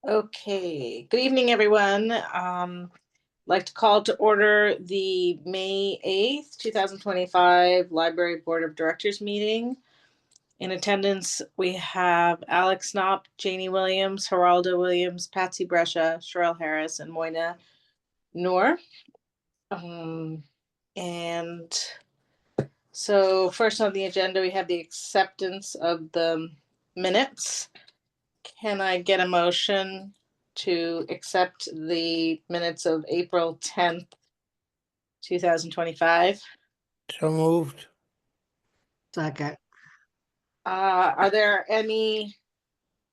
Okay, good evening, everyone. Like to call to order the May 8th, 2025 Library Board of Directors meeting. In attendance, we have Alex Knopp, Janie Williams, Geraldo Williams, Patsy Brescia, Sherelle Harris, and Moina Noor. And so first on the agenda, we have the acceptance of the minutes. Can I get a motion to accept the minutes of April 10th, 2025? So moved. Second. Are there any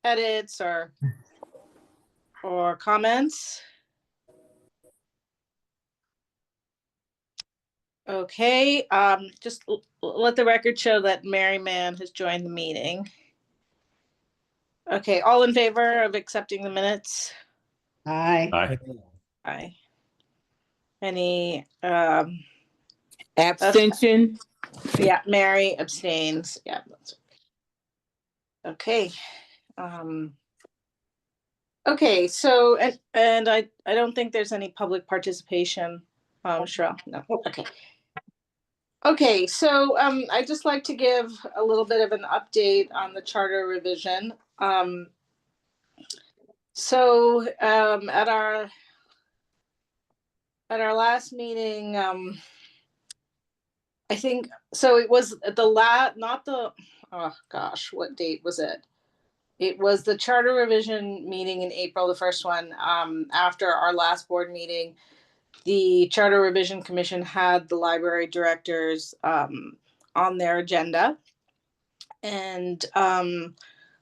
edits or comments? Okay, just let the record show that Mary Mann has joined the meeting. Okay, all in favor of accepting the minutes? Aye. Aye. Aye. Any, Abstention? yeah, Mary abstains. Yeah. That's okay. Okay, so, and I don't think there's any public participation, Cheryl, no, okay. Okay, so, I'd just like to give a little bit of an update on the charter revision. So, at our last meeting, I think, so it was at the not the, oh gosh, what date was it? It was the charter revision meeting in April, the first one, after our last board meeting. The Charter Revision Commission had the library directors on their agenda. And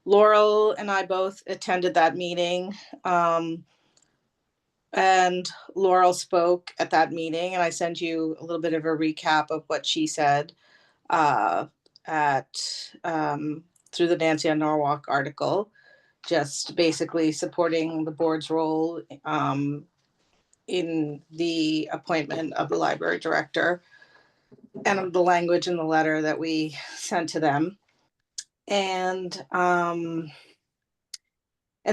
Laurel and I both attended that meeting. And Laurel spoke at that meeting, and I sent you a little bit of a recap of what she said through the Nancy on Norwalk article, just basically supporting the board's role in the appointment of the library director and the language in the letter that we sent to them. And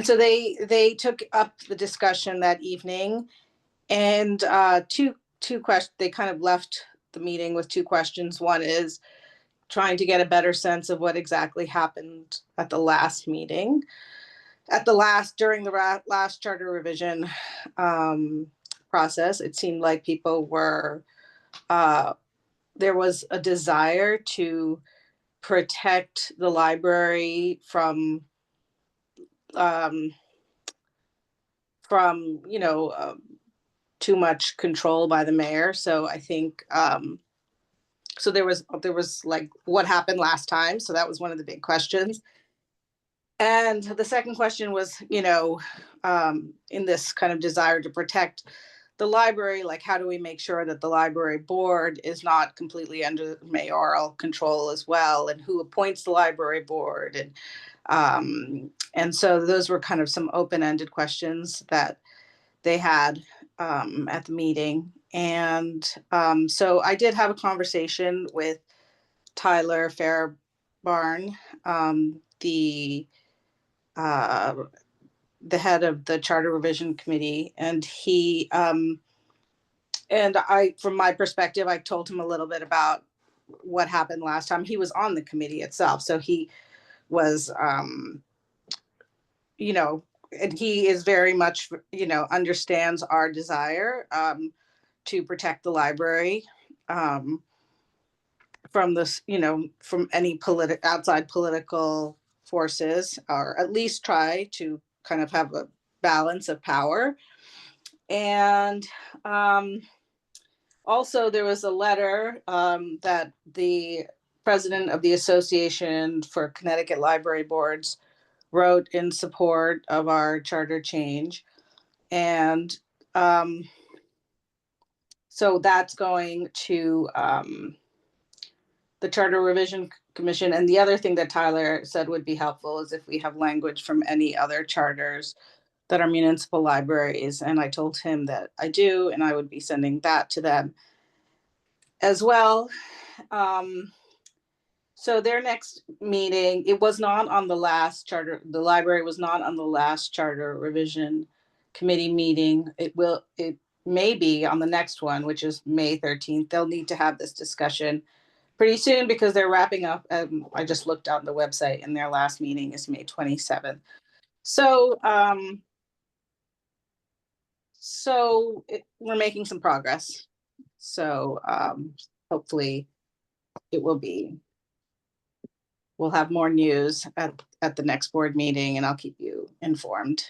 so they took up the discussion that evening, and two questions. They kind of left the meeting with two questions. One is trying to get a better sense of what exactly happened at the last meeting, during the last charter revision process. It seemed like people were there was a desire to protect the library from too much control by the mayor. So I think so there was like what happened last time. So that was one of the big questions. And the second question was, in this kind of desire to protect the library, like how do we make sure that the library board is not completely under mayoral control as well, and who appoints the library board, and so those were kind of some open-ended questions that they had at the meeting. And so I did have a conversation with Tyler Fairbarn, the head of the Charter Revision Committee, and he and I, from my perspective, I told him a little bit about what happened last time. He was on the committee itself, so he was, and he is very much, understands our desire to protect the library from this, from any outside political forces, or at least try to kind of have a balance of power. And also there was a letter that the president of the Association for Connecticut Library Boards wrote in support of our charter change. And so that's going to the Charter Revision Commission. And the other thing that Tyler said would be helpful is if we have language from any other charters that are municipal libraries. And I told him that I do, and I would be sending that to them as well. So their next meeting, it was not on the last charter, the library was not on the last charter revision committee meeting. It may be on the next one, which is May 13th. They'll need to have this discussion pretty soon because they're wrapping up. I just looked on the website and their last meeting is May 27th. So, we're making some progress. So, hopefully it will be, we'll have more news at the next board meeting and I'll keep you informed.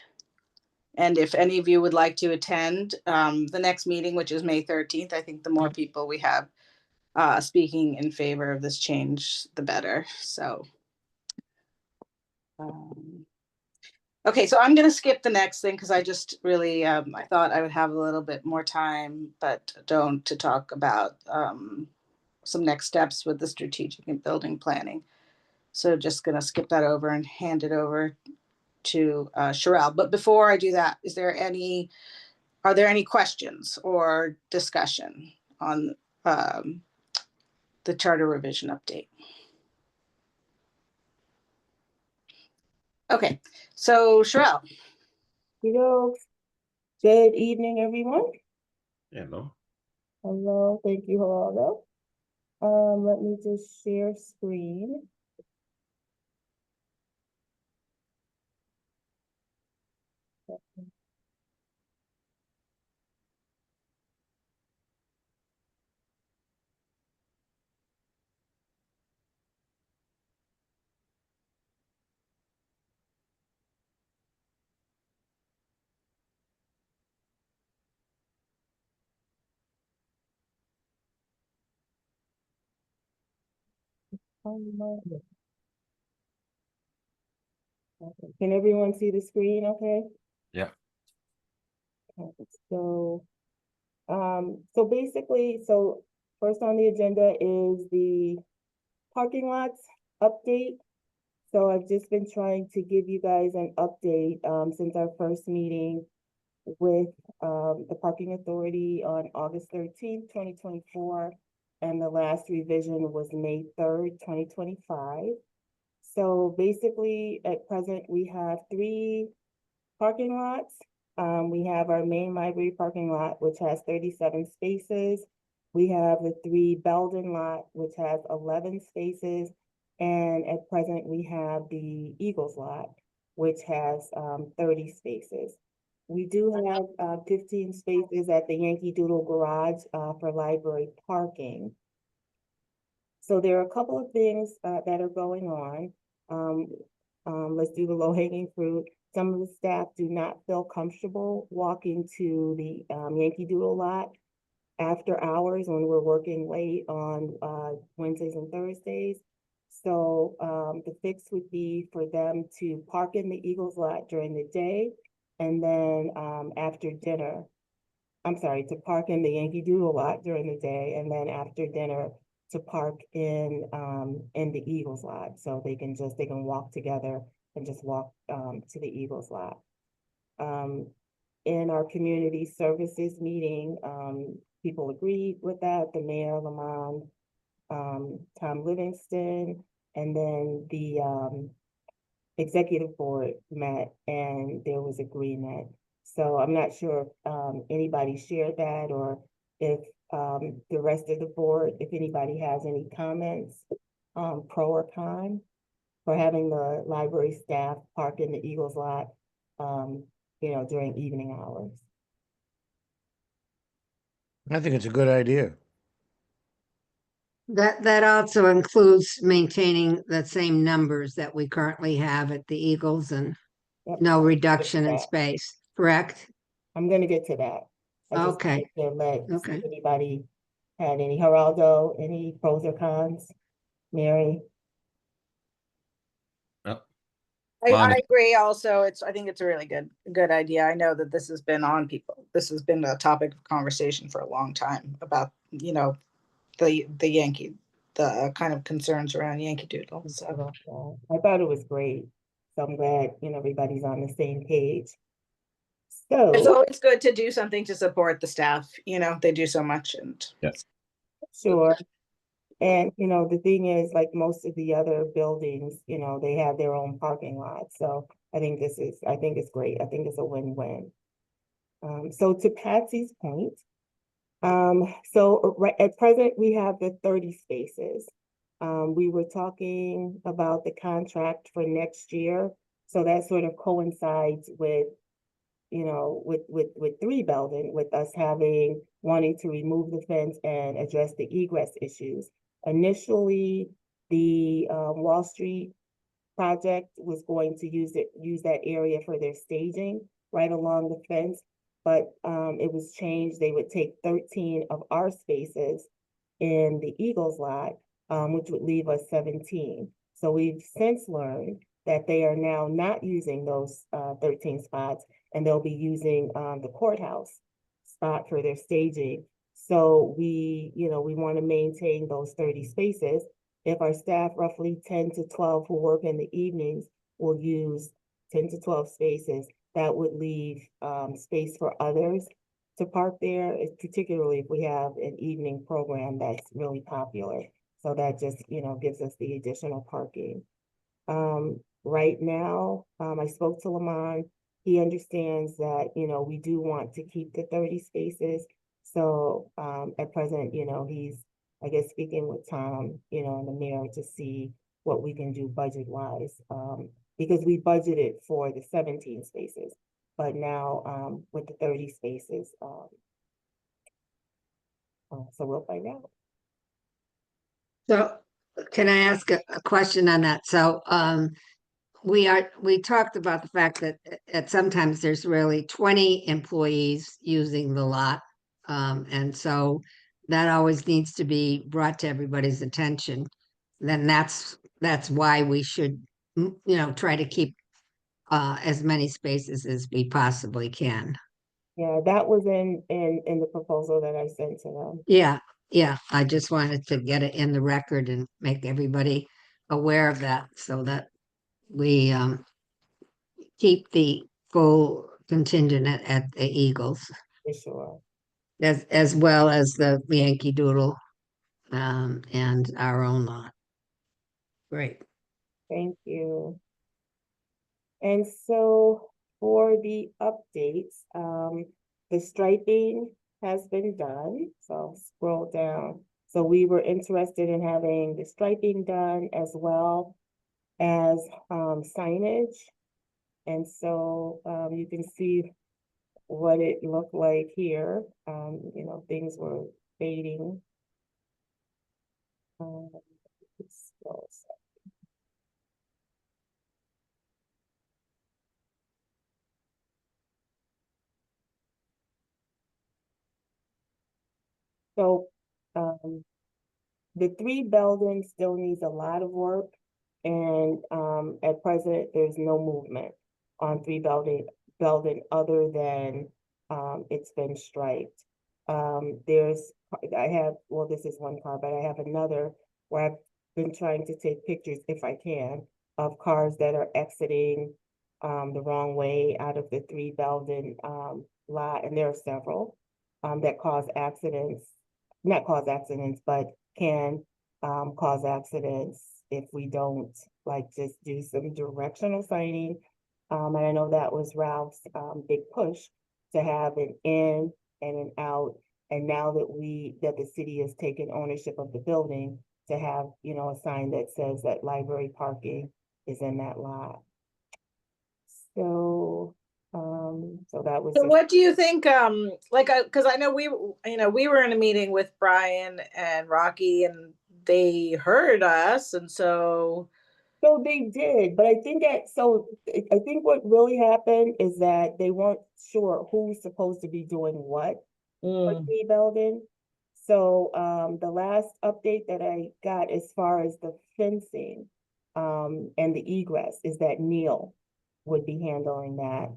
And if any of you would like to attend the next meeting, which is May 13th, I think the more people we have speaking in favor of this change, the better. So, okay, so I'm going to skip the next thing because I just really, I thought I would have a little bit more time, but don't, to talk about some next steps with the strategic and building planning. So just going to skip that over and hand it over to Sherelle. But before I do that, are there any questions or discussion on the charter revision update? Okay, so Sherelle. Good evening, everyone. Hello. Hello, thank you, Geraldo. Let me just share screen. Okay. Can everyone see the screen okay? Yeah. Okay, so basically, first on the agenda is the parking lots update. So I've just been trying to give you guys an update since our first meeting with the Parking Authority on August 13th, 2024. And the last revision was May 3rd, 2025. So basically, at present, we have 3 parking lots. We have our main library parking lot, which has 37 spaces. We have the 3 Belden lot, which has 11 spaces. And at present, we have the Eagles lot, which has 30 spaces. We do have 15 spaces at the Yankee Doodle Garage for library parking. So there are a couple of things that are going on. Let's do the low-hanging fruit. Some of the staff do not feel comfortable walking to the Yankee Doodle lot after hours when we're working late on Wednesdays and Thursdays. So the fix would be for them to park in the Eagles lot during the day, and then after dinner, to park in the Yankee Doodle lot during the day, and then after dinner to park in the Eagles lot. So they can walk together and just walk to the Eagles lot. In our community services meeting, people agreed with that, the mayor, Lamont, Tom Livingston, and then the executive board met and there was agreement. So I'm not sure if anybody shared that or if the rest of the board, if anybody has any comments, pro or con, for having the library staff park in the Eagles lot, during evening hours. I think it's a good idea. That also includes maintaining the same numbers that we currently have at the Eagles and Yep. no reduction in that. space, correct? I'm gonna get to that. I just Okay. wanted to see Okay. if anybody had any. Geraldo, any pros or cons? Mary? I agree also. I think it's a really good idea. I know that this has been this has been a topic of conversation for a long time about, the Yankee, the kind of concerns around Yankee Doodle. So I thought it was great. So I'm glad, everybody's on the same page. So it's always good to do something to support the staff. They do so much. And Yes. sure. And, you know, the thing is, like most of the other buildings, you know, they have their own parking lot. So I think it's great. I think it's a win-win. So to Patsy's point, so right at present, we have the 30 spaces. We were talking about the contract for next year. So that sort of coincides with, you know, with 3 Belden, with us wanting to remove the fence and address the egress issues. Initially, the Wall Street project was going to use that area for their staging right along the fence, but it was changed. They would take 13 of our spaces in the Eagles lot, which would leave us 17. So we've since learned that they are now not using those 13 spots, and they'll be using the courthouse spot for their staging. So we want to maintain those 30 spaces. If our staff, roughly 10 to 12 who work in the evenings, will use 10 to 12 spaces, that would leave space for others to park there, particularly if we have an evening program that's really popular. So that just, gives us the additional parking. Right now, I spoke to Lamont. He understands that, we do want to keep the 30 spaces. So at present, he's, I guess, speaking with Tom, and the mayor to see what we can do budget-wise. Because we budgeted for the 17 spaces, but now with the 30 spaces, so we'll find out. So can I ask a question on that? So we talked about the fact that at sometimes there's really 20 employees using the lot. And so that always needs to be brought to everybody's attention. Then that's why we should, try to keep as many spaces as we possibly can. Yeah, that was in the proposal that I sent to them. Yeah, I just wanted to get it in the record and make everybody aware of that so that we keep the full contingent at the Eagles For sure. as well as the Yankee Doodle and our own lot. Great. Thank you. And so for the updates, the striping has been done. So I'll scroll down. So we were interested in having the striping done as well as signage. And so you can see what it looked like here. Things were fading. So the 3 Belden still needs a lot of work, and at present there's no movement on 3 Belden other than it's been striped. This is one car, but I have another where I've been trying to take pictures, if I can, of cars that are exiting the wrong way out of the 3 Belden lot, and there are several that not cause accidents, but can cause accidents if we don't just do some directional signing. And I know that was Ralph's big push to have an in and an out. And now that the city has taken ownership of the building, to have, a sign that says that library parking is in that lot. So that was. So what do you think, because I know we were in a meeting with Brian and Rocky and they heard us, and so they did, but I think what really happened is that they weren't sure who's supposed to be doing what for 3 Belden. So the last update that I got as far as the fencing and the egress is that Neil would be handling that.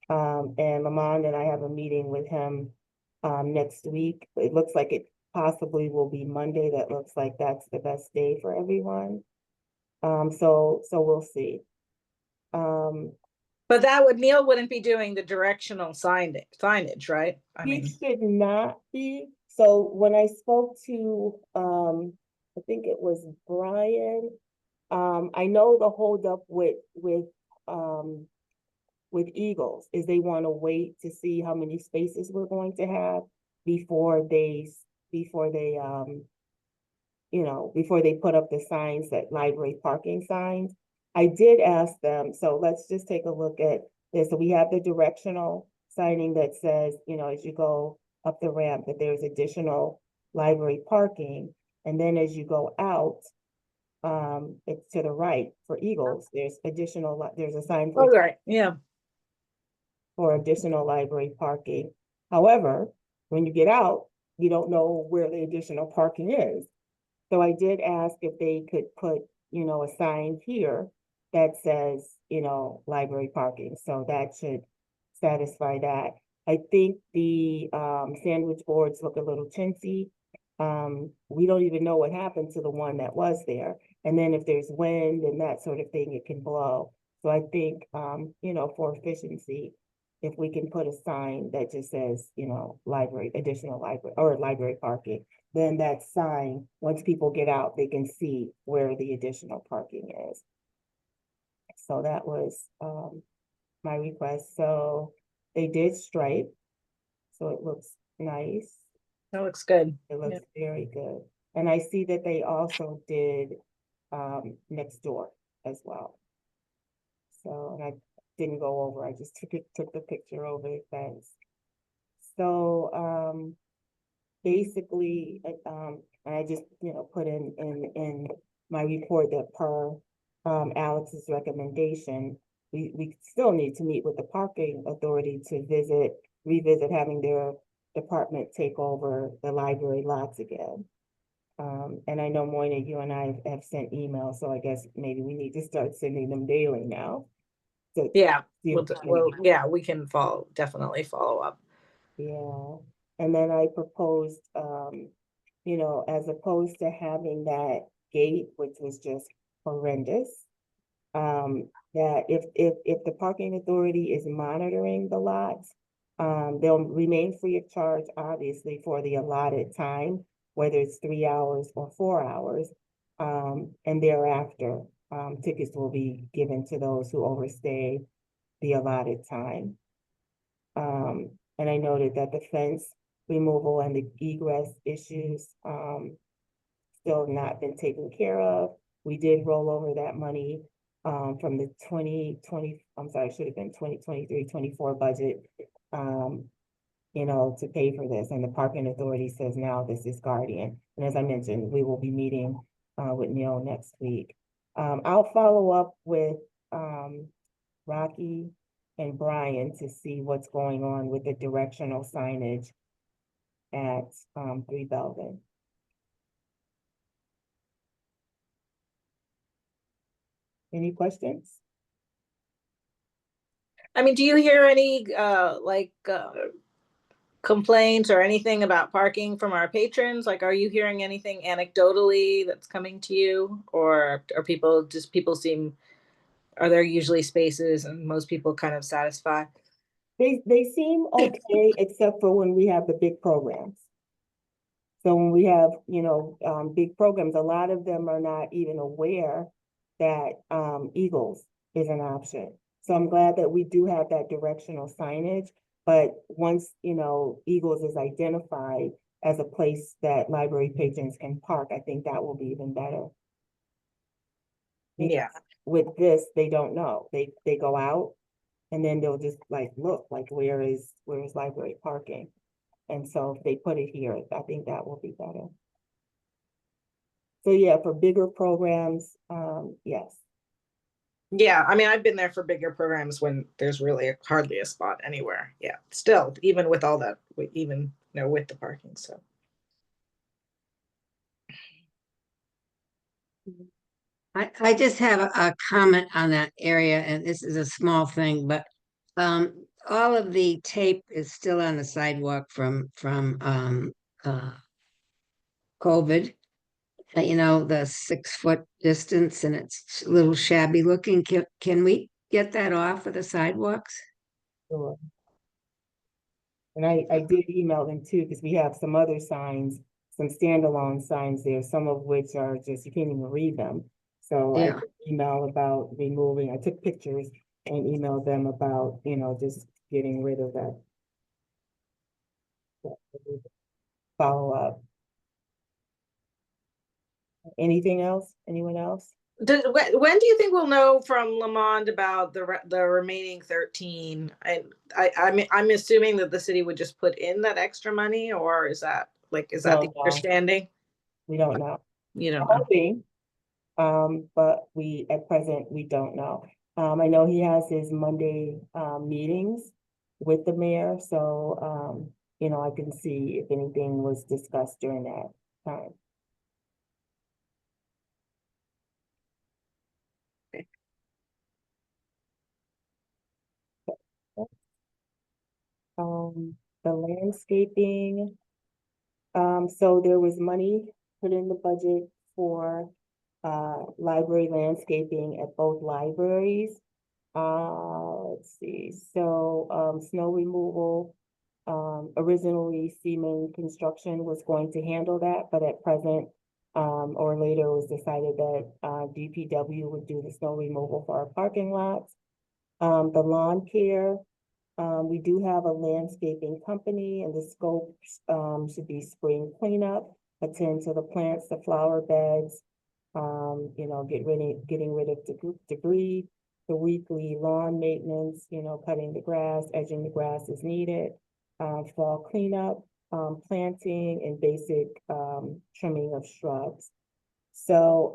And Lamont and I have a meeting with him next week. It looks like it possibly will be Monday. That looks like that's the best day for everyone. So we'll see. But Neil wouldn't be doing the directional signage, right? He should not be. So when I spoke to I think it was Brian. I know the holdup with Eagles is they want to wait to see how many spaces we're going to have before they before they put up the signs, that library parking signs. I did ask them, so let's just take a look at this. So we have the directional signing that says, as you go up the ramp, that there's additional library parking. And then as you go out, it's to the right for Eagles, there's a sign Oh, for right, yeah. additional library parking. However, when you get out, you don't know where the additional parking is. So I did ask if they could put, a sign here that says, library parking. So that should satisfy that. I think the sandwich boards look a little chintzy. We don't even know what happened to the one that was there. And then if there's wind and that sort of thing, it can blow. So I think, for efficiency, if we can put a sign that just says, library, additional library, or library parking, then that sign, once people get out, they can see where the additional parking is. So that was my request. So they did stripe, so it looks nice. That looks good. It looks very good. And I see that they also did next door as well. So, and I didn't go over, I just took the picture over the fence. So basically, and I just, put in my report that per Alex's recommendation, we still need to meet with the parking authority to revisit having their department take over the library lots again. And I know, Moina, you and I have sent emails, so I guess maybe we need to start sending them daily now. Yeah, See if we can definitely follow up. Yeah, and then I proposed, as opposed to having that gate, which was just horrendous, that if the parking authority is monitoring the lots, they'll remain free of charge, obviously, for the allotted time, whether it's 3 hours or 4 hours. And thereafter, tickets will be given to those who overstay the allotted time. And I noted that the fence removal and the egress issues still not been taken care of. We did roll over that money from the 2020, I'm sorry, it should have been 2023-24 budget, to pay for this. And the parking authority says now this is Guardian. And as I mentioned, we will be meeting with Neil next week. I'll follow up with Rocky and Brian to see what's going on with the directional signage at 3 Belden. Any questions? I mean, do you hear any complaints or anything about parking from our patrons? Like, are you hearing anything anecdotally that's coming to you, or are people are there usually spaces and most people kind of satisfied? They seem okay, except for when we have the big programs. So when we have, big programs, a lot of them are not even aware that Eagles is an option. So I'm glad that we do have that directional signage, but once, Eagles is identified as a place that library patrons can park, I think that will be even better. Yeah. With this, they don't know. They go out and then they'll just look where is library parking? And so if they put it here, I think that will be better. So yeah, for bigger programs, yes. Yeah, I mean, I've been there for bigger programs when there's really hardly a spot anywhere. Yeah, still, even with all that, with the parking, so. I just have a comment on that area, and this is a small thing, but all of the tape is still on the sidewalk from COVID. The 6-foot distance, and it's a little shabby looking. Can we get that off of the sidewalks? Sure. And I did email them too, because we have some other signs some standalone signs there, some of which are just, you can't even read them. So I Yeah. email about removing, I took pictures and emailed them about, just getting rid of that. Follow up. Anything else? Anyone else? When do you think we'll know from Lamond about the remaining 13? And I'm assuming that the city would just put in that extra money, or is that the Don't know. understanding? We don't know. You don't know. Hoping, but at present, we don't know. I know he has his Monday, meetings with the mayor, so, I can see if anything was discussed during that time. The landscaping, so there was money put in the budget for, library landscaping at both libraries. Let's see, so, snow removal, originally Seaman Construction was going to handle that, but at present, or later it was decided that, DPW would do the snow removal for our parking lots. The lawn care, we do have a landscaping company and the scope, should be spring cleanup, attend to the plants, the flower beds, getting rid of debris, the weekly lawn maintenance, cutting the grass, edging the grass as needed, fall cleanup, planting and basic, trimming of shrubs. So,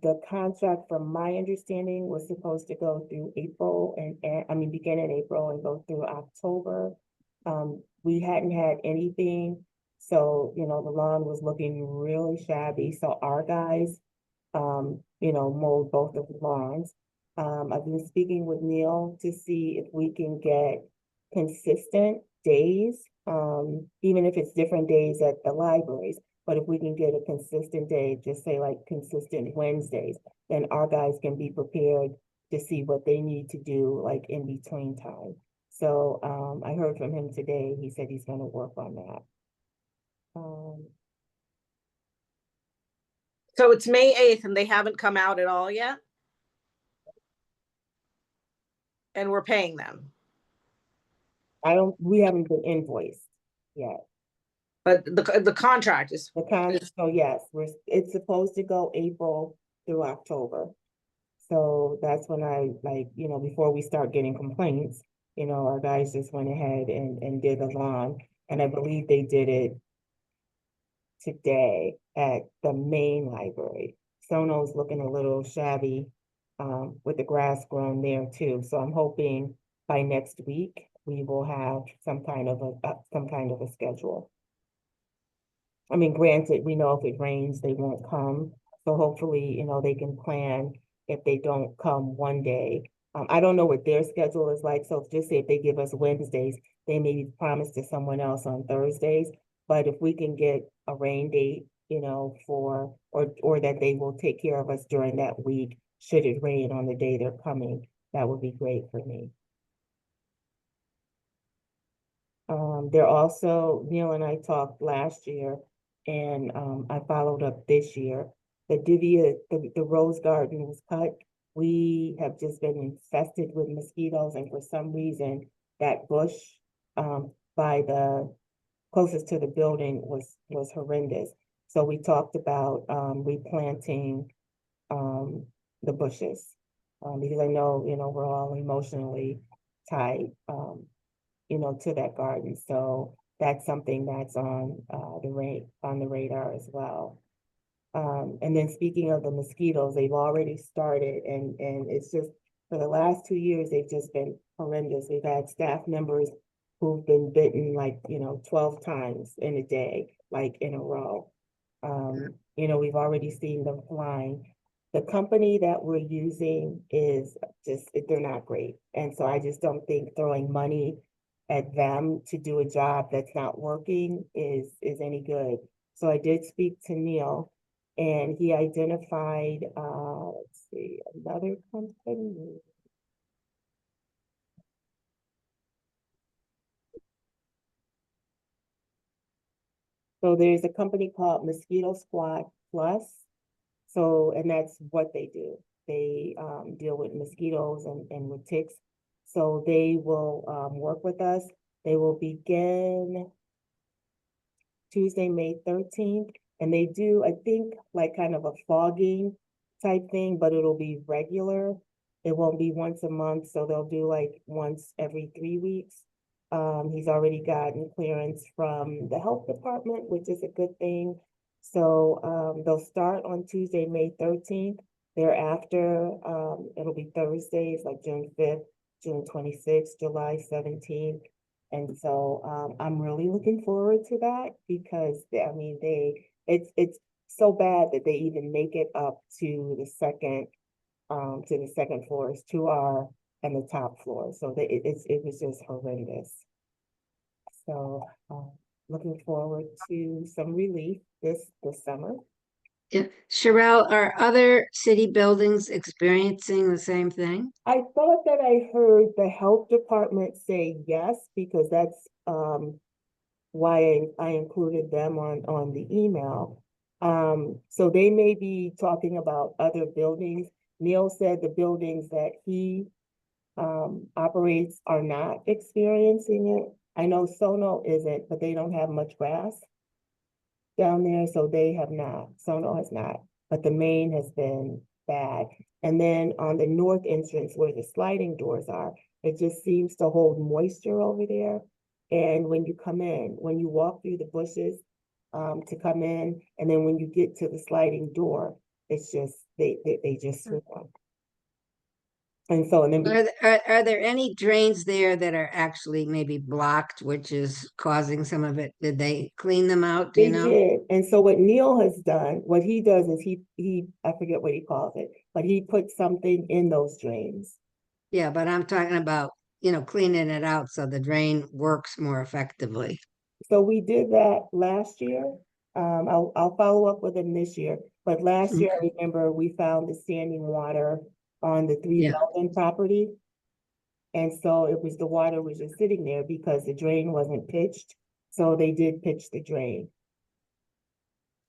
the contract, from my understanding, was supposed to go through April and begin in April and go through October. We hadn't had anything, so, the lawn was looking really shabby, so our guys, mowed both of the lawns. I've been speaking with Neil to see if we can get consistent days, even if it's different days at the libraries. But if we can get a consistent day, just say like consistent Wednesdays, then our guys can be prepared to see what they need to do like in between time. So, I heard from him today. He said he's gonna work on that. So it's May 8th and they haven't come out at all yet? And we're paying them. We haven't been invoiced yet. But the contract is, So yes, it's supposed to go April through October. So that's when before we start getting complaints, our guys just went ahead and did the lawn. And I believe they did it today at the main library. Sono's looking a little shabby, with the grass grown there too. So I'm hoping by next week, we will have some kind of a schedule. I mean, granted, we know if it rains, they won't come. So hopefully, they can plan if they don't come one day. I don't know what their schedule is like. So just say if they give us Wednesdays, they may promise to someone else on Thursdays. But if we can get a rain date, or that they will take care of us during that week, should it rain on the day they're coming, that would be great for me. They're also, Neil and I talked last year, and I followed up this year. The rose garden was cut. We have just been infested with mosquitoes, and for some reason, that bush by the closest to the building was horrendous. So we talked about replanting the bushes, because I know, we're all emotionally tied to that garden. So that's something that's on the radar as well. And then speaking of the mosquitoes, they've already started, and it's just, for the last 2 years, they've just been horrendous. We've had staff members who've been bitten 12 times in a day, in a row. We've already seen them flying. The company that we're using is they're not great. And so I just don't think throwing money at them to do a job that's not working is any good. So I did speak to Neil, and he identified, let's see, another company. So there's a company called Mosquito Squad Plus. So, and that's what they do. They deal with mosquitoes and with ticks. So they will work with us. They will begin Tuesday, May 13th. And they do, I think, like kind of a fogging type thing, but it'll be regular. It won't be once a month, so they'll do like once every 3 weeks. He's already gotten clearance from the health department, which is a good thing. So they'll start on Tuesday, May 13th. Thereafter, it'll be Thursdays like June 5th, June 26th, July 17th. And so I'm really looking forward to that because I mean it's so bad that they even make it up to the second floors, to our and the top floor. So it was just horrendous. So looking forward to some relief this summer. Yeah. Sherelle, are other city buildings experiencing the same thing? I thought that I heard the health department say yes, because that's why I included them on the email. So they may be talking about other buildings. Neil said the buildings that he operates are not experiencing it. I know Sono isn't, but they don't have much grass down there, so they have not. Sono has not, but the main has been bad. And then on the north entrance where the sliding doors are, it just seems to hold moisture over there. And when you come in, when you walk through the bushes to come in, and then when you get to the sliding door, it's just, they just swarm. And so, and then Are there any drains there that are actually maybe blocked, which is causing some of it? Did they clean them out? Do you they know? did. And so what Neil has done, what he does is he I forget what he calls it, but he puts something in those drains. Yeah, but I'm talking about, cleaning it out so the drain works more effectively. So we did that last year. I'll follow up with him this year, but last year, I remember we found the standing water on the Three Yeah. Belden property. And so it was, the water was just sitting there because the drain wasn't pitched. So they did pitch the drain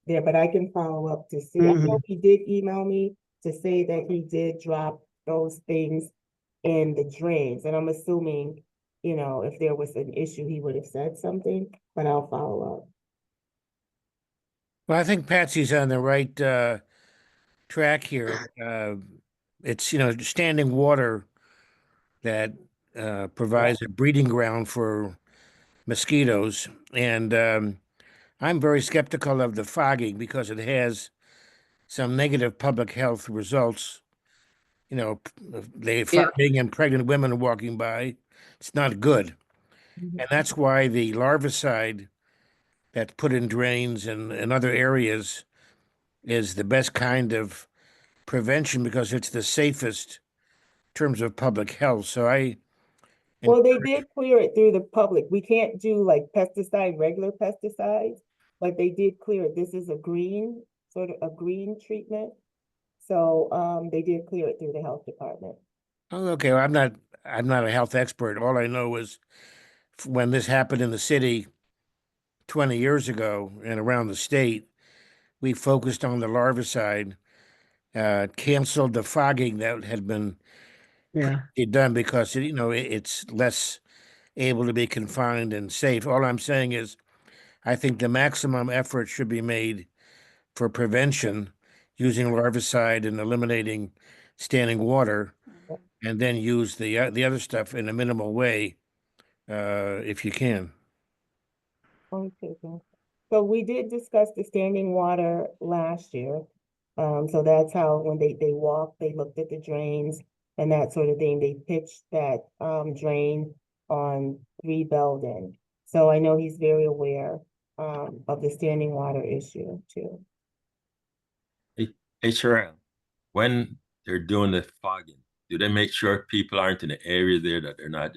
there, but I can follow up to see. I know he did email me to say that he did drop those things in the drains, and I'm assuming, if there was an issue, he would have said something, but I'll follow up. Well, I think Patsy's on the right track here. It's, standing water that provides a breeding ground for mosquitoes. And I'm very skeptical of the fogging because it has some negative public health results. Farting and pregnant women walking by, it's not good. And that's why the larvicide that's put in drains and other areas is the best kind of prevention because it's the safest in terms of public health. So Well, they did clear it through the public. We can't do like regular pesticides, but they did clear it. This is sort of a green treatment. So they did clear it through the health department. Oh, okay. Well, I'm not a health expert. All I know is when this happened in the city 20 years ago and around the state, we focused on the larvicide, canceled the fogging that had been done because it's less able to be confined and safe. All I'm saying is I think the maximum effort should be made for prevention using larvicide and eliminating standing water, and then use the other stuff in a minimal way, if you can. Okay. So we did discuss the standing water last year. So that's how when they walked, they looked at the drains and that sort of thing. They pitched that drain on Three Belden. So I know he's very aware of the standing water issue too. Hey, Sharon, when they're doing the fogging, do they make sure people aren't in the area there that they're not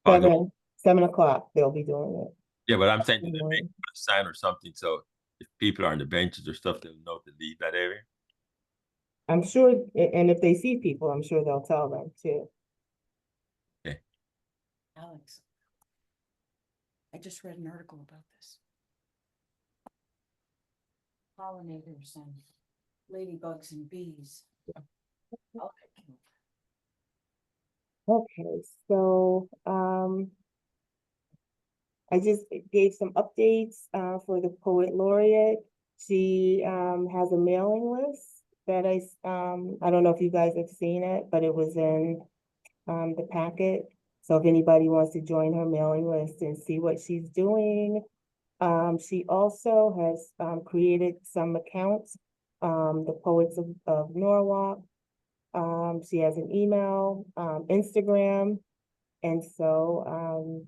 fogging? 7 o'clock, they'll be doing it. Yeah, but I'm saying, do they make a sign or something so if people are on the benches or stuff, they'll know to leave that area? I'm sure, and if they see people, I'm sure they'll tell them too. Okay. Alex, I just read an article about this. pollinators and ladybugs and bees. Oh, Okay, so, I just gave some updates, for the poet laureate. She, has a mailing list that I don't know if you guys have seen it, but it was in, the packet. So if anybody wants to join her mailing list and see what she's doing. She also has, created some accounts, the Poets of Norwalk. She has an email, Instagram, and so,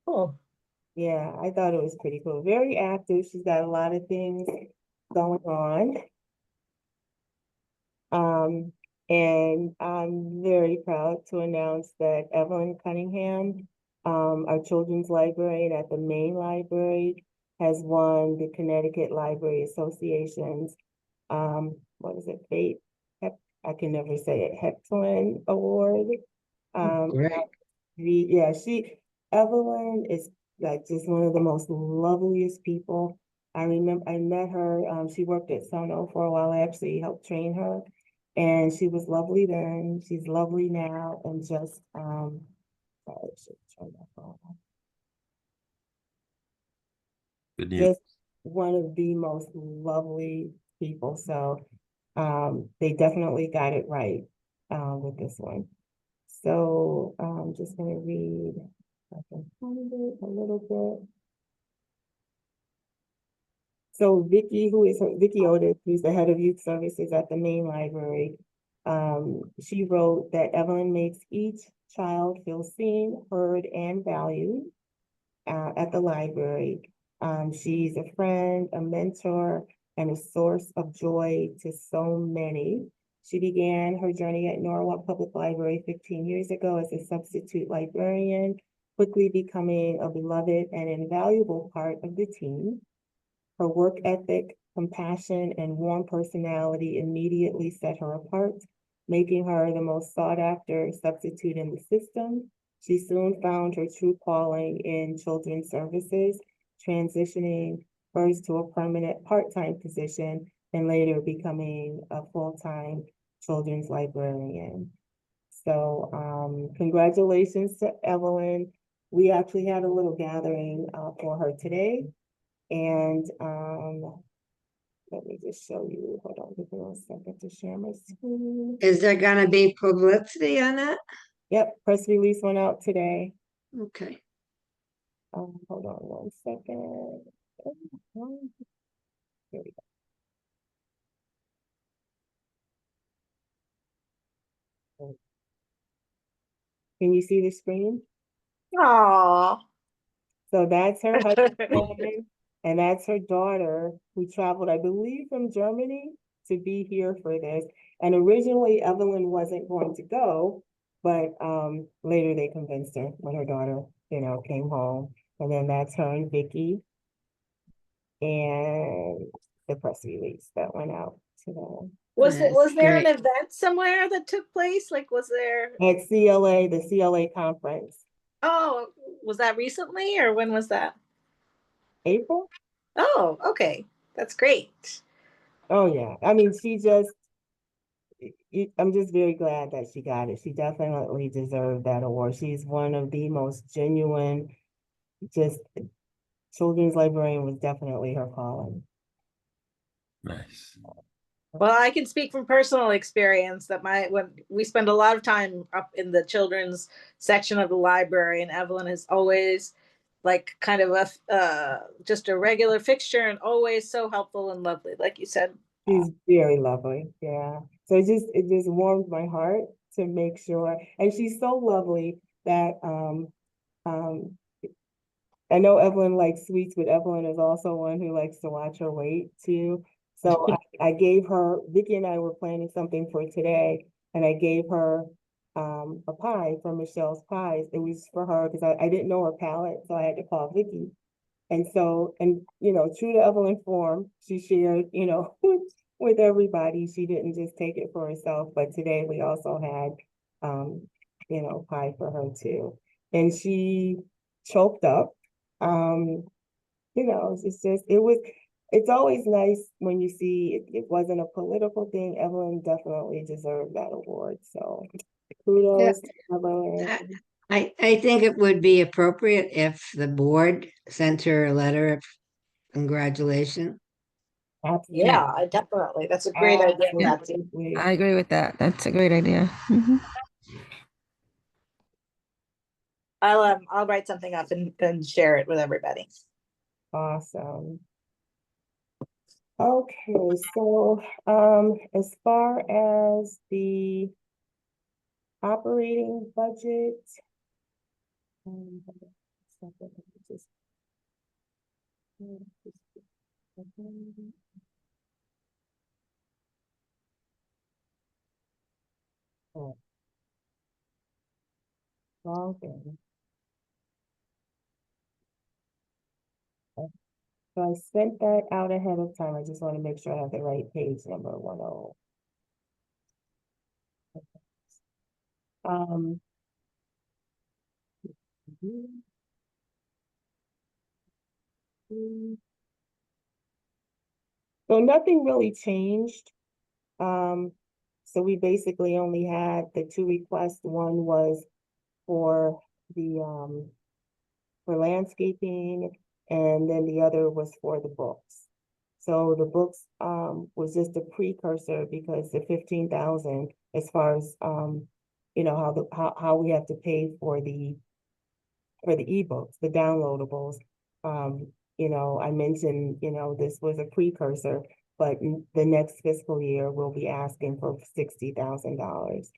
Oh, yeah, I thought it was pretty cool. Very active. She's got a lot of things going on. And I'm very proud to announce that Evelyn Cunningham, our children's librarian at the main library, has won the Connecticut Library Association's, what is it, I can never say it, Heptlin Award. Great. Yeah, Evelyn is like just one of the most loveliest people. I remember I met her, she worked at Sono for a while. I actually helped train her. And she was lovely then, she's lovely now, and just, sorry, I should turn my phone off. Good news. Just one of the most lovely people. So, they definitely got it right, with this one. So I'm just gonna read, if I can find it a little bit. So Vicky Otis, who's the head of youth services at the main library, she wrote that Evelyn makes each child feel seen, heard, and valued at the library. She's a friend, a mentor, and a source of joy to so many. She began her journey at Norwalk Public Library 15 years ago as a substitute librarian, quickly becoming a beloved and invaluable part of the team. Her work ethic, compassion, and warm personality immediately set her apart, making her the most sought-after substitute in the system. She soon found her true calling in children's services, transitioning first to a permanent part-time position and later becoming a full-time children's librarian. So, congratulations to Evelyn. We actually had a little gathering for her today. And let me just show you, hold on, give me 1 second to share my screen. Is there gonna be publicity on that? Yep, press release went out today. Okay. Hold on 1 second. Here we go. Can you see the screen? aw. So that's her husband, and that's her daughter, who traveled, I believe, from Germany to be here for this. And originally Evelyn wasn't going to go, but later they convinced her when her daughter, came home. And then that's her and Vicky. And the press release that went out today. Was That's there an great. event somewhere that took place? Like, was there? At CLA, the CLA conference, Oh, was that recently or when was that? April? Oh, okay. That's great. Oh, yeah. I mean, I'm just very glad that she got it. She definitely deserved that award. She's one of the most genuine, just children's librarian was definitely her calling. Nice. Well, I can speak from personal experience that when we spend a lot of time up in the children's section of the library, and Evelyn is always like kind of just a regular fixture and always so helpful and lovely, like you said. She's very lovely, yeah. So it just warmed my heart to make sure, and she's so lovely that I know Evelyn likes sweets, but Evelyn is also one who likes to watch her weight too. So I gave her, Vicky and I were planning something for today, and I gave her a pie from Michelle's Pies. It was for her because I didn't know her palate, so I had to call Vicky. And so, true to Evelyn form, she shared, with everybody. She didn't just take it for herself, but today we also had, pie for her too. And she choked up. It's just, it's always nice when you see it wasn't a political thing. Evelyn definitely deserved that award. So kudos to Evelyn. I think it would be appropriate if the board sent her a letter of congratulations. Absolutely. Yeah, I definitely. That's a great idea, Patsy. Absolutely. I agree with that. That's a great idea. Mhm. I'll write something up and share it with everybody. Awesome. Okay, so as far as the operating budget. Just- Oh, wrong thing. So I sent that out ahead of time. I just want to make sure I have the right page number 10. Um. So nothing really changed. So we basically only had the two requests. One was for the for landscaping, and then the other was for the books. So the books was just a precursor because the 15,000, as far as you know, how we have to pay for the ebooks, the downloadables. You know, I mentioned, you know, this was a precursor, but the next fiscal year we'll be asking for $60,000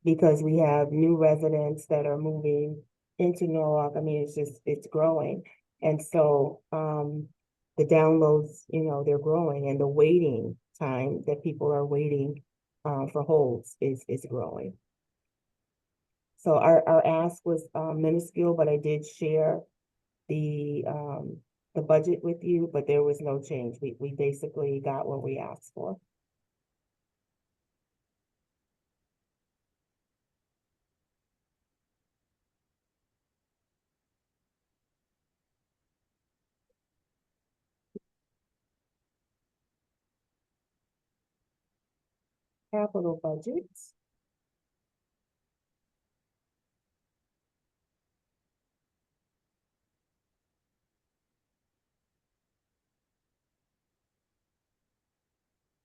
because we have new residents that are moving into Norwalk. I mean, it's growing. And so the downloads, you know, they're growing, and the waiting time that people are waiting for holds is growing. So our ask was minuscule, but I did share the budget with you, but there was no change. We basically got what we asked for. Capital budgets.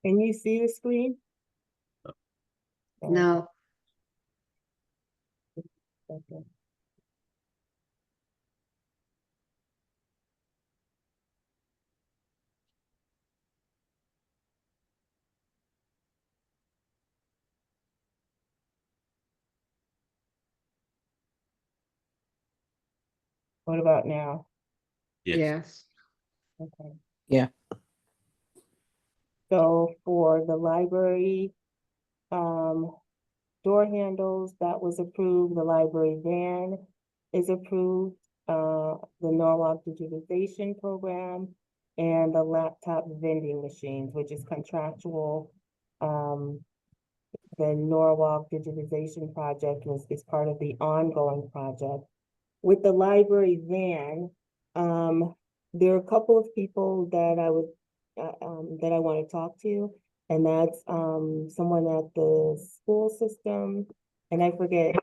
Can you see the screen? No, Okay. What about now? Yes. yes. Okay. Yeah. So for the library, door handles, that was approved. The library van is approved. The Norwalk digitization program and the laptop vending machines, which is contractual. The Norwalk digitization project is part of the ongoing project. With the library van, there are a couple of people that I would that I want to talk to, and that's someone at the school system, and I forget.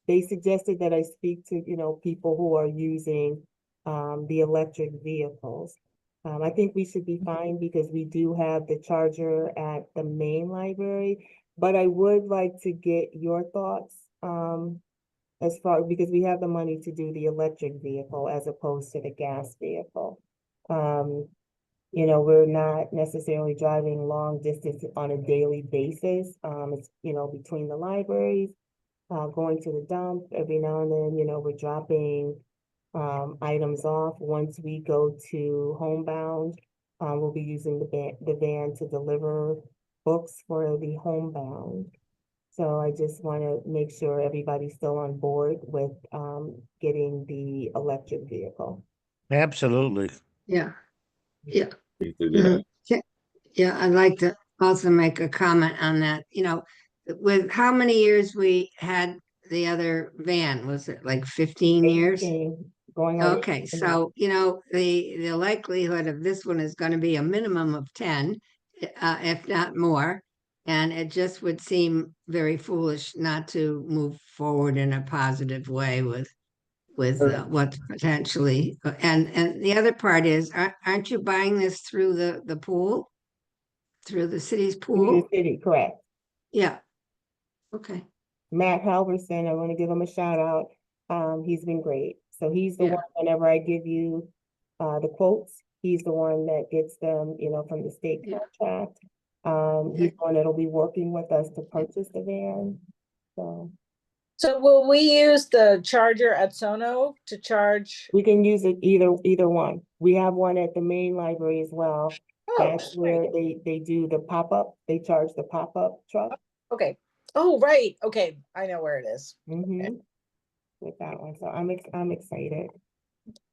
They suggested that I speak to, you know, people who are using the electric vehicles. I think we should be fine because we do have the charger at the main library, but I would like to get your thoughts as far, because we have the money to do the electric vehicle as opposed to the gas vehicle. You know, we're not necessarily driving long distance on a daily basis. It's, you know, between the libraries, going to the dump every now and then, you know, we're dropping items off. Once we go to Homebound, we'll be using the van to deliver books for the Homebound. So I just want to make sure everybody's still on board with getting the electric vehicle. Absolutely. Yeah, yeah. You do that. Mhm. Yeah, I'd like to also make a comment on that. You know, with how many years we had the other van, was it like 15 years? Okay, going on. Okay, so, you know, the likelihood of this one is gonna be a minimum of 10, if not more. And it just would seem very foolish not to move forward in a positive way with what's potentially, and the other part is, aren't you buying this through the pool? Through the city's Through the pool? city, correct. Yeah. Okay, Matt Halverson, I want to give him a shout out. He's been great. So he's the Yeah. one, whenever I give you the quotes, he's the one that gets them, you know, from the state Yeah. contract. He's the one that'll be working with us to purchase the van. So So will we use the charger at Sono to charge? we can use it either one. We have one at the main library as well. Oh, That's where they do the pop-up, they charge the pop-up truck. okay. Oh, right. Okay, I know where it is. Mhm. With that one, so I'm excited.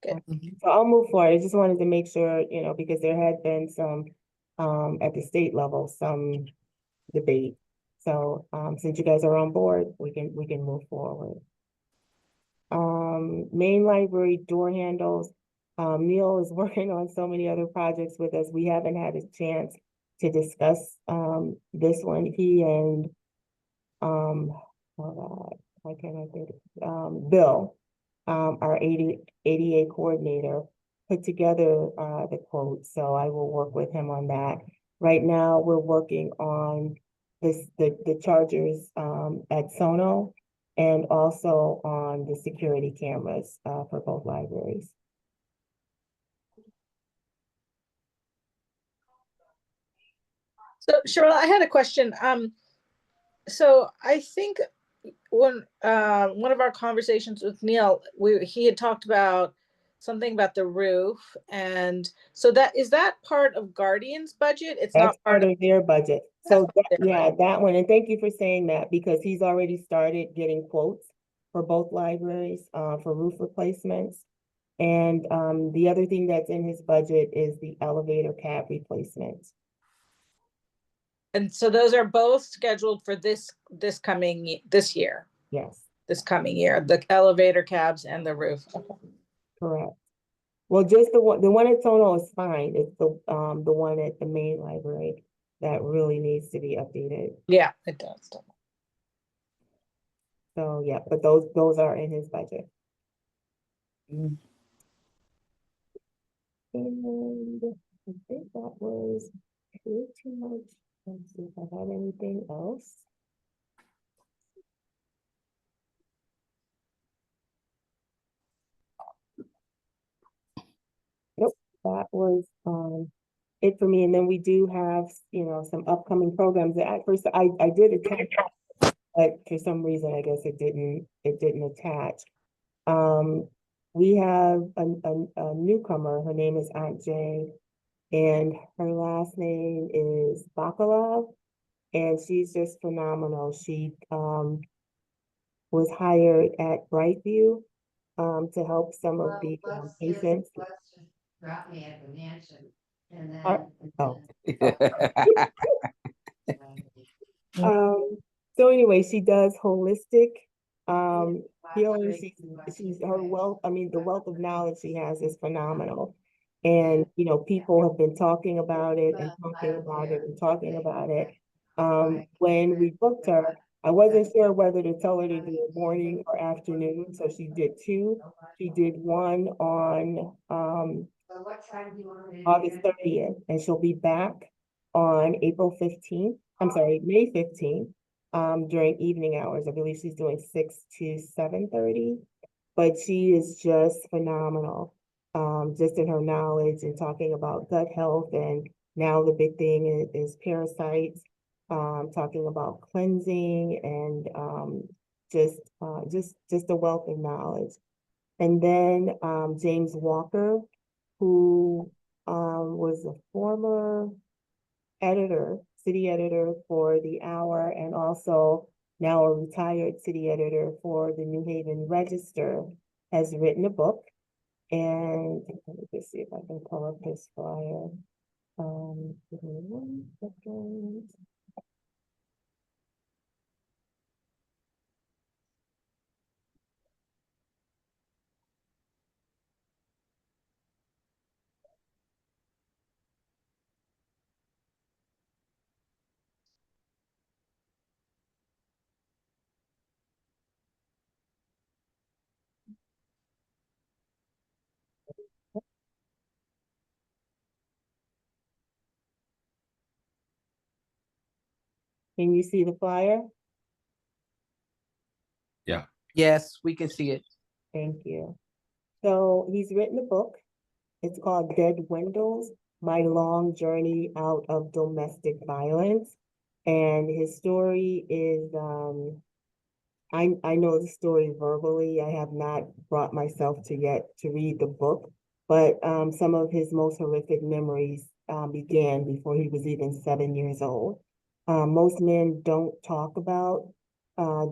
Good. So I'll move forward. I just wanted to make sure, you know, because there had been some, at the state level, some debate. So, since you guys are on board, we can move forward. Main library door handles. Neil is working on so many other projects with us. We haven't had a chance to discuss, this one. He and, hold on, why can't I think, Bill, our ADA coordinator, put together, the quote, so I will work with him on that. Right now, we're working on the chargers, at Sono, and also on the security cameras, for both libraries. So Cheryl, I had a question. So I think when one of our conversations with Neil, he had talked about something about the roof, and so that is that part of Guardian's budget? It's That's not part of. part of their budget. So, That's part of their yeah, that one, and thank you for saying that, because he's already started getting quotes for both libraries, for roof replacements. And, the other thing that's in his budget is the elevator cab replacement. And so those are both scheduled for this year, Yes, this coming year, the elevator cabs and the roof. correct. Well, just the one at Tono is fine. It's the one at the main library that really needs to be updated. Yeah, it does. So, yeah, but those are in his budget. Mm. And I think that was pretty much, let's see if I have anything else. Nope, that was it for me. And then we do have, you know, some upcoming programs. At first, I did attach, but for some reason, I guess it didn't attach. We have a newcomer. Her name is Aunt Jay, and her last name is Bakalov, and she's just phenomenal. She was hired at Brightview to help some of the patients. Drop me at the mansion and then. Oh. So anyway, she does holistic healing. She's her wealth, I mean, the wealth of knowledge she has is phenomenal. And, you know, people have been talking about it and talking about it and talking about it. When we booked her, I wasn't sure whether to tell her to do it morning or afternoon, so she did two. She did one on August 30th, and she'll be back on April 15th. I'm sorry, May 15th, during evening hours. I believe she's doing 6 to 7:30, but she is just phenomenal. Just in her knowledge and talking about gut health, and now the big thing is parasites, talking about cleansing, and just a wealth of knowledge. And then James Walker, who was a former editor, city editor for The Hour, and also now a retired city editor for the New Haven Register, has written a book. And let me just see if I can pull up his flyer. Give me 1 second. Can you see the flyer? Yes, we can see it. Thank you. So he's written a book. It's called Dead Windows, My Long Journey Out of Domestic Violence. And his story is, I know the story verbally. I have not brought myself to yet to read the book, but some of his most horrific memories began before he was even 7 years old. Most men don't talk about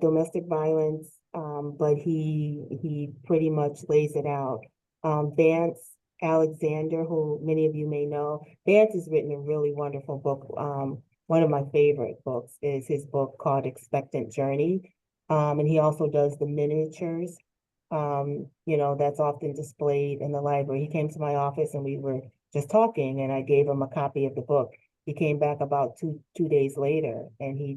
domestic violence, but he pretty much lays it out. Vance Alexander, who many of you may know, Vance has written a really wonderful book. One of my favorite books is his book called Expectant Journey. And he also does the miniatures, that's often displayed in the library. He came to my office and we were just talking and I gave him a copy of the book. He came back about two days later and he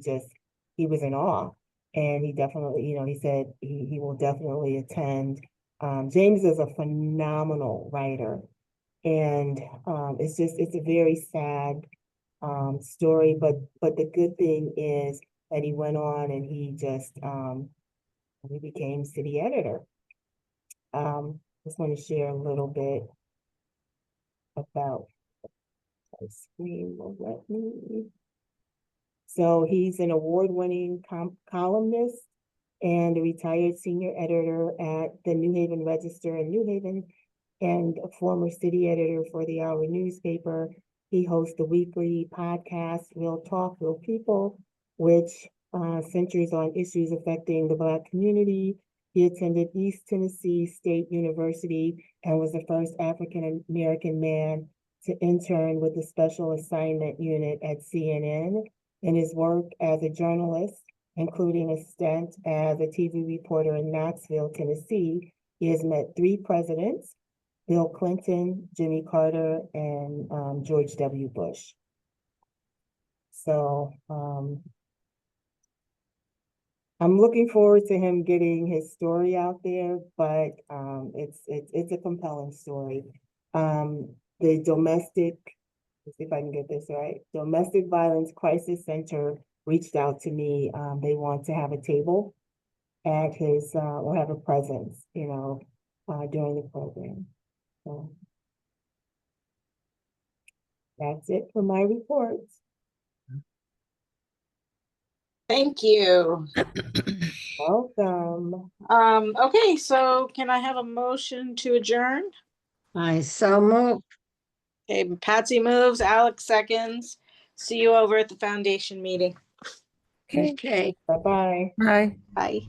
was in awe. And he definitely, he said he will definitely attend. James is a phenomenal writer. And it's a very sad story, but the good thing is that he went on and he became city editor. Just want to share a little bit about my screen. Will let me. So he's an award-winning columnist and a retired senior editor at the New Haven Register in New Haven and a former city editor for the Hour newspaper. He hosts the weekly podcast, Real Talk, Real People, which centers on issues affecting the Black community. He attended East Tennessee State University and was the first African-American man to intern with the Special Assignment Unit at CNN. In his work as a journalist, including a stint as a TV reporter in Knoxville, Tennessee, he has met 3 presidents, Bill Clinton, Jimmy Carter, and George W. Bush. So I'm looking forward to him getting his story out there, but it's a compelling story. The domestic, let's see if I can get this right. Domestic Violence Crisis Center reached out to me. They want to have a table at his or have a presence, during the program. So that's it for my report. Thank you. Welcome. Okay, so can I have a motion to adjourn? I so move. Okay, Patsy moves, Alex seconds. See you over at the foundation meeting. Okay. Bye-bye. Bye. Bye.